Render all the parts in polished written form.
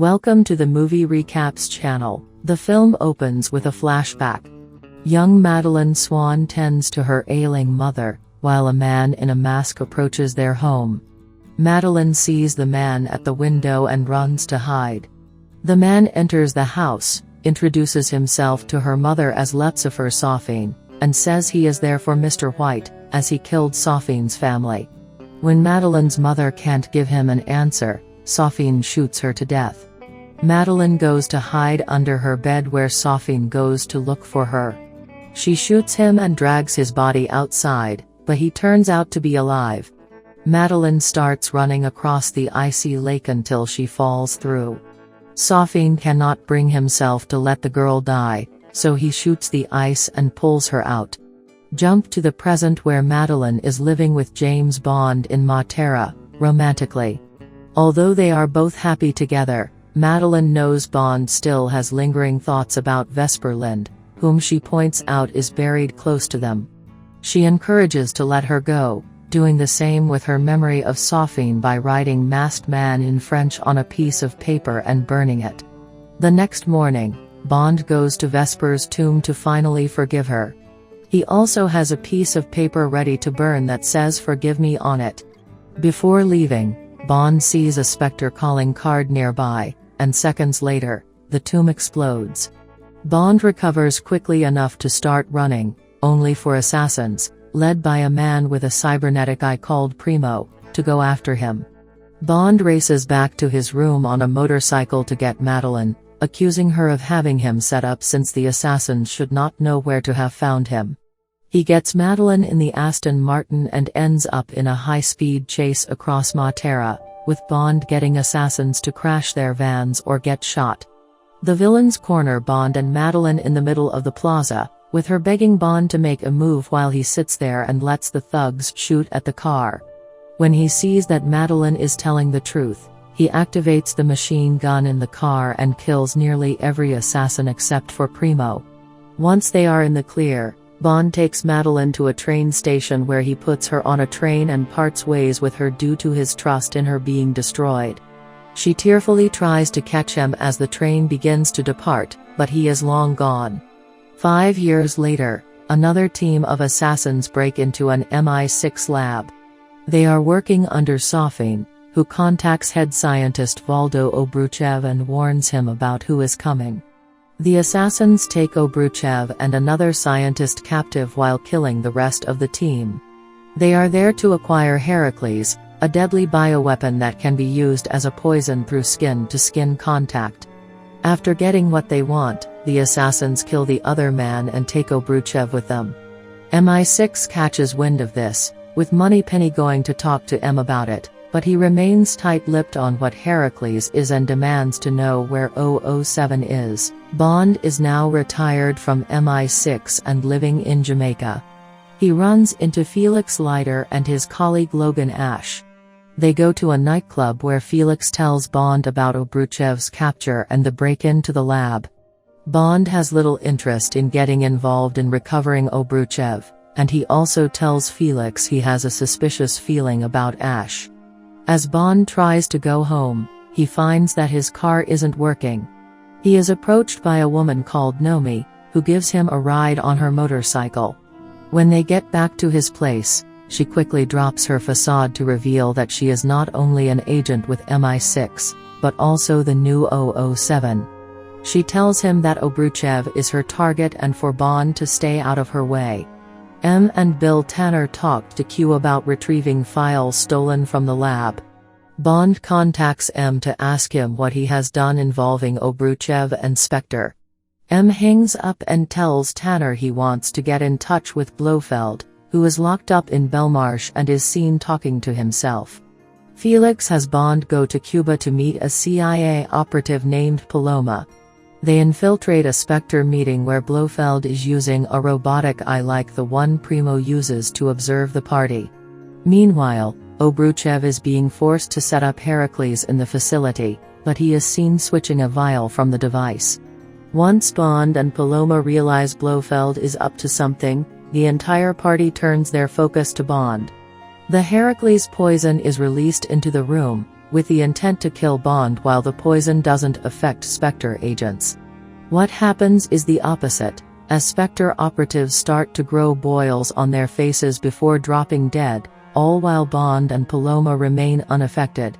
Welcome to the Movie Recaps channel. The film opens with a flashback. Young Madeline Swan tends to her ailing mother, while a man in a mask approaches their home. Madeline sees the man at the window and runs to hide. The man enters the house, introduces himself to her mother as Lucifer Sophine, and says he is there for Mr. White, as he killed Sophine's family. When Madeline's mother can't give him an answer, Sophine shoots her to death. Madeline goes to hide under her bed where Sophine goes to look for her. She shoots him and drags his body outside, but he turns out to be alive. Madeline starts running across the icy lake until she falls through. Sophine cannot bring himself to let the girl die, so he shoots the ice and pulls her out. Jump to the present where Madeline is living with James Bond in Matera, romantically. Although they are both happy together, Madeline knows Bond still has lingering thoughts about Vesperlind, whom she points out is buried close to them. She encourages to let her go, doing the same with her memory of Sophine by writing "Masked Man" in French on a piece of paper and burning it. The next morning, Bond goes to Vesper's tomb to finally forgive her. He also has a piece of paper ready to burn that says "Forgive me" on it. Before leaving, Bond sees a Spectre calling card nearby, and seconds later, the tomb explodes. Bond recovers quickly enough to start running, only for assassins, led by a man with a cybernetic eye called Primo, to go after him. Bond races back to his room on a motorcycle to get Madeline, accusing her of having him set up since the assassins should not know where to have found him. He gets Madeline in the Aston Martin and ends up in a high-speed chase across Matera, with Bond getting assassins to crash their vans or get shot. The villains corner Bond and Madeline in the middle of the plaza, with her begging Bond to make a move while he sits there and lets the thugs shoot at the car. When he sees that Madeline is telling the truth, he activates the machine gun in the car and kills nearly every assassin except for Primo. Once they are in the clear, Bond takes Madeline to a train station where he puts her on a train and parts ways with her due to his trust in her being destroyed. She tearfully tries to catch him as the train begins to depart, but he is long gone. 5 years later, another team of assassins break into an MI6 lab. They are working under Sophine, who contacts head scientist Valdo Obruchev and warns him about who is coming. The assassins take Obruchev and another scientist captive while killing the rest of the team. They are there to acquire Heracles, a deadly bioweapon that can be used as a poison through skin-to-skin contact. After getting what they want, the assassins kill the other man and take Obruchev with them. MI6 catches wind of this, with Moneypenny going to talk to M about it, but he remains tight-lipped on what Heracles is and demands to know where 007 is. Bond is now retired from MI6 and living in Jamaica. He runs into Felix Leiter and his colleague Logan Ash. They go to a nightclub where Felix tells Bond about Obruchev's capture and the break-in to the lab. Bond has little interest in getting involved in recovering Obruchev, and he also tells Felix he has a suspicious feeling about Ash. As Bond tries to go home, he finds that his car isn't working. He is approached by a woman called Nomi, who gives him a ride on her motorcycle. When they get back to his place, she quickly drops her facade to reveal that she is not only an agent with MI6, but also the new 007. She tells him that Obruchev is her target and for Bond to stay out of her way. M and Bill Tanner talked to Q about retrieving files stolen from the lab. Bond contacts M to ask him what he has done involving Obruchev and Spectre. M hangs up and tells Tanner he wants to get in touch with Blofeld, who is locked up in Belmarsh and is seen talking to himself. Felix has Bond go to Cuba to meet a CIA operative named Paloma. They infiltrate a Spectre meeting where Blofeld is using a robotic eye like the one Primo uses to observe the party. Meanwhile, Obruchev is being forced to set up Heracles in the facility, but he is seen switching a vial from the device. Once Bond and Paloma realize Blofeld is up to something, the entire party turns their focus to Bond. The Heracles poison is released into the room, with the intent to kill Bond while the poison doesn't affect Spectre agents. What happens is the opposite, as Spectre operatives start to grow boils on their faces before dropping dead, all while Bond and Paloma remain unaffected.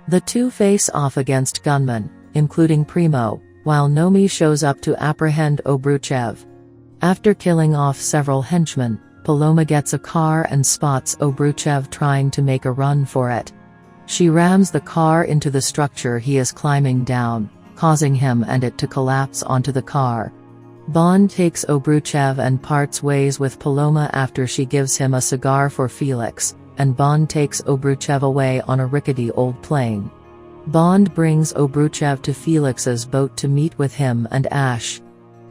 The two face off against gunmen, including Primo, while Nomi shows up to apprehend Obruchev. After killing off several henchmen, Paloma gets a car and spots Obruchev trying to make a run for it. She rams the car into the structure he is climbing down, causing him and it to collapse onto the car. Bond takes Obruchev and parts ways with Paloma after she gives him a cigar for Felix, and Bond takes Obruchev away on a rickety old plane. Bond brings Obruchev to Felix's boat to meet with him and Ash.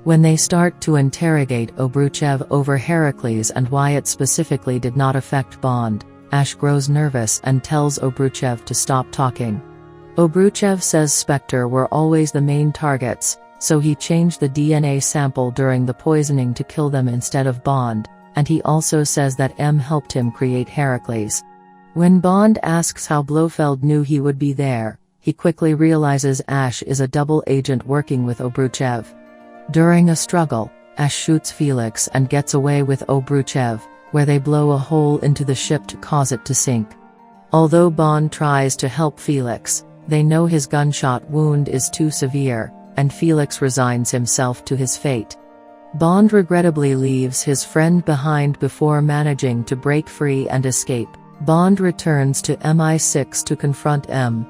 When they start to interrogate Obruchev over Heracles and why it specifically did not affect Bond, Ash grows nervous and tells Obruchev to stop talking. Obruchev says Spectre were always the main targets, so he changed the DNA sample during the poisoning to kill them instead of Bond, and he also says that M helped him create Heracles. When Bond asks how Blofeld knew he would be there, he quickly realizes Ash is a double agent working with Obruchev. During a struggle, Ash shoots Felix and gets away with Obruchev, where they blow a hole into the ship to cause it to sink. Although Bond tries to help Felix, they know his gunshot wound is too severe, and Felix resigns himself to his fate. Bond regrettably leaves his friend behind before managing to break free and escape. Bond returns to MI6 to confront M.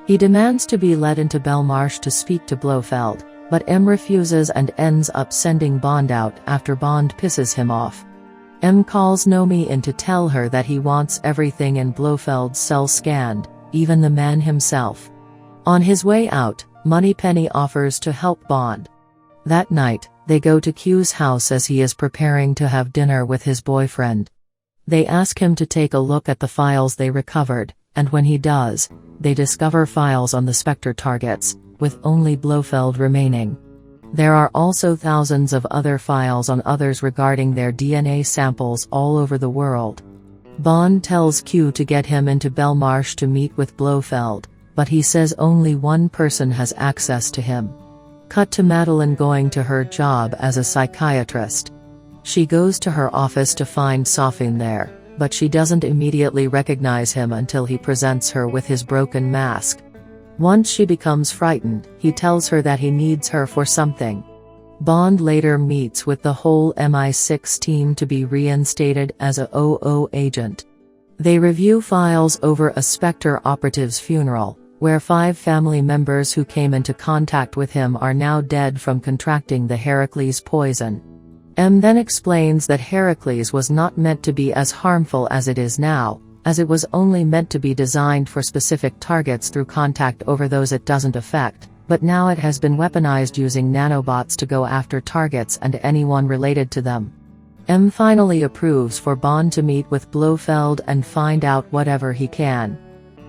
He demands to be led into Belmarsh to speak to Blofeld, but M refuses and ends up sending Bond out after Bond pisses him off. M calls Nomi in to tell her that he wants everything in Blofeld's cell scanned, even the man himself. On his way out, Moneypenny offers to help Bond. That night, they go to Q's house as he is preparing to have dinner with his boyfriend. They ask him to take a look at the files they recovered, and when he does, they discover files on the Spectre targets, with only Blofeld remaining. There are also thousands of other files on others regarding their DNA samples all over the world. Bond tells Q to get him into Belmarsh to meet with Blofeld, but he says only one person has access to him. Cut to Madeline going to her job as a psychiatrist. She goes to her office to find Safin there, but she doesn't immediately recognize him until he presents her with his broken mask. Once she becomes frightened, he tells her that he needs her for something. Bond later meets with the whole MI6 team to be reinstated as a OO agent. They review files over a Spectre operative's funeral, where 5 family members who came into contact with him are now dead from contracting the Heracles poison. M then explains that Heracles was not meant to be as harmful as it is now, as it was only meant to be designed for specific targets through contact over those it doesn't affect, but now it has been weaponized using nanobots to go after targets and anyone related to them. M finally approves for Bond to meet with Blofeld and find out whatever he can.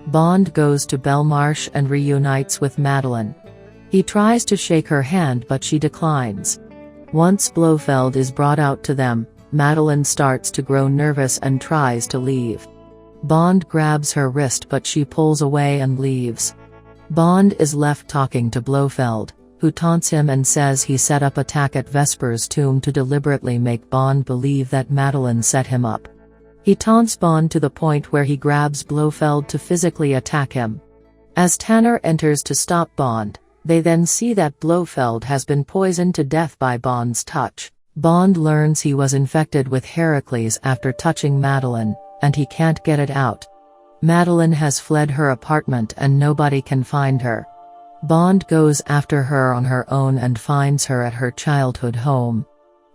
Bond goes to Belmarsh and reunites with Madeline. He tries to shake her hand but she declines. Once Blofeld is brought out to them, Madeline starts to grow nervous and tries to leave. Bond grabs her wrist but she pulls away and leaves. Bond is left talking to Blofeld, who taunts him and says he set up attack at Vesper's tomb to deliberately make Bond believe that Madeline set him up. He taunts Bond to the point where he grabs Blofeld to physically attack him. As Tanner enters to stop Bond, they then see that Blofeld has been poisoned to death by Bond's touch. Bond learns he was infected with Heracles after touching Madeline, and he can't get it out. Madeline has fled her apartment and nobody can find her. Bond goes after her on her own and finds her at her childhood home.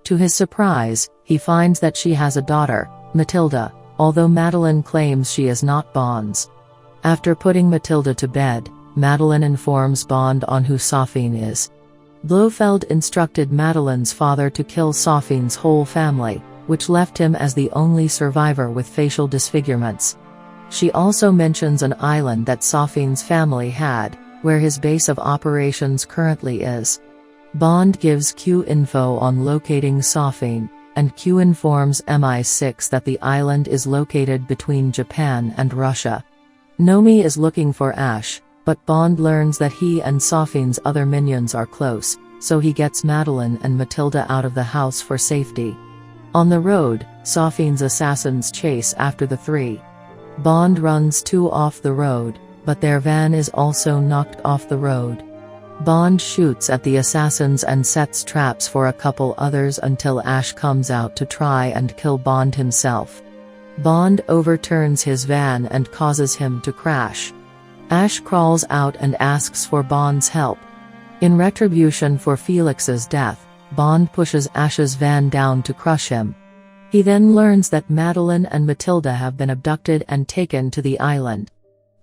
To his surprise, he finds that she has a daughter, Matilda, although Madeline claims she is not Bond's. After putting Matilda to bed, Madeline informs Bond on who Safin is. Blofeld instructed Madeline's father to kill Safin's whole family, which left him as the only survivor with facial disfigurements. She also mentions an island that Safin's family had, where his base of operations currently is. Bond gives Q info on locating Safin, and Q informs MI6 that the island is located between Japan and Russia. Nomi is looking for Ash, but Bond learns that he and Safine's other minions are close, so he gets Madeline and Matilda out of the house for safety. On the road, Safine's assassins chase after the three. Bond runs two off the road, but their van is also knocked off the road. Bond shoots at the assassins and sets traps for a couple others until Ash comes out to try and kill Bond himself. Bond overturns his van and causes him to crash. Ash crawls out and asks for Bond's help. In retribution for Felix's death, Bond pushes Ash's van down to crush him. He then learns that Madeline and Matilda have been abducted and taken to the island.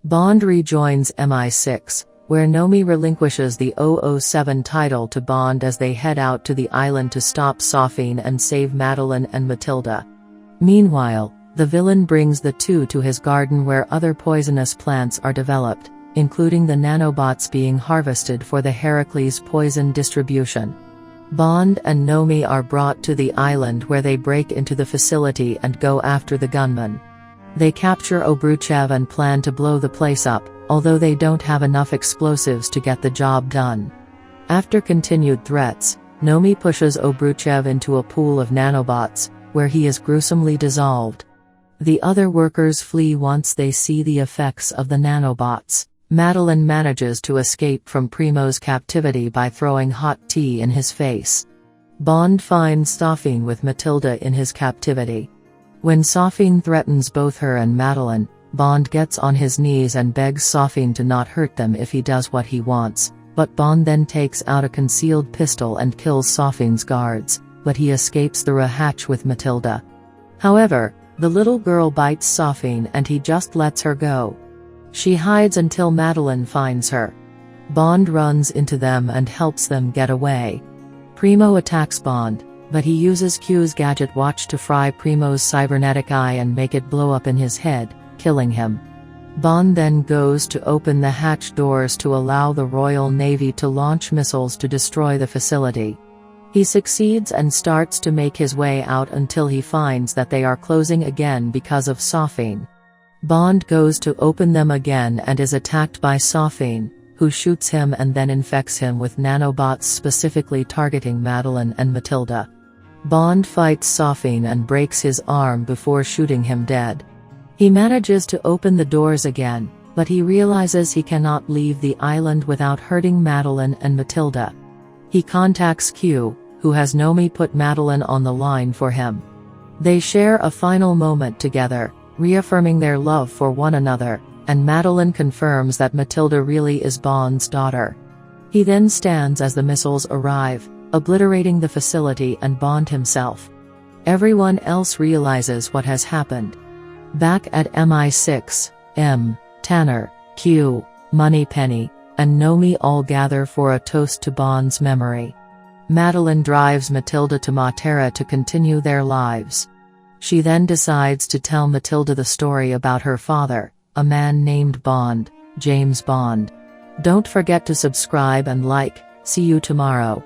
Bond rejoins MI6, where Nomi relinquishes the 007 title to Bond as they head out to the island to stop Safine and save Madeline and Matilda. Meanwhile, the villain brings the two to his garden where other poisonous plants are developed, including the nanobots being harvested for the Heracles poison distribution. Bond and Nomi are brought to the island where they break into the facility and go after the gunman. They capture Obruchev and plan to blow the place up, although they don't have enough explosives to get the job done. After continued threats, Nomi pushes Obruchev into a pool of nanobots, where he is gruesomely dissolved. The other workers flee once they see the effects of the nanobots. Madeline manages to escape from Primo's captivity by throwing hot tea in his face. Bond finds Safine with Matilda in his captivity. When Safine threatens both her and Madeline, Bond gets on his knees and begs Safine to not hurt them if he does what he wants, but Bond then takes out a concealed pistol and kills Safine's guards, but he escapes through a hatch with Matilda. However, the little girl bites Safine and he just lets her go. She hides until Madeline finds her. Bond runs into them and helps them get away. Primo attacks Bond, but he uses Q's gadget watch to fry Primo's cybernetic eye and make it blow up in his head, killing him. Bond then goes to open the hatch doors to allow the Royal Navy to launch missiles to destroy the facility. He succeeds and starts to make his way out until he finds that they are closing again because of Safine. Bond goes to open them again and is attacked by Safine, who shoots him and then infects him with nanobots specifically targeting Madeline and Matilda. Bond fights Safine and breaks his arm before shooting him dead. He manages to open the doors again, but he realizes he cannot leave the island without hurting Madeline and Matilda. He contacts Q, who has Nomi put Madeline on the line for him. They share a final moment together, reaffirming their love for one another, and Madeline confirms that Matilda really is Bond's daughter. He then stands as the missiles arrive, obliterating the facility and Bond himself. Everyone else realizes what has happened. Back at MI6, M, Tanner, Q, Moneypenny, and Nomi all gather for a toast to Bond's memory. Madeline drives Matilda to Matera to continue their lives. She then decides to tell Matilda the story about her father, a man named Bond, James Bond. Don't forget to subscribe and like. See you tomorrow.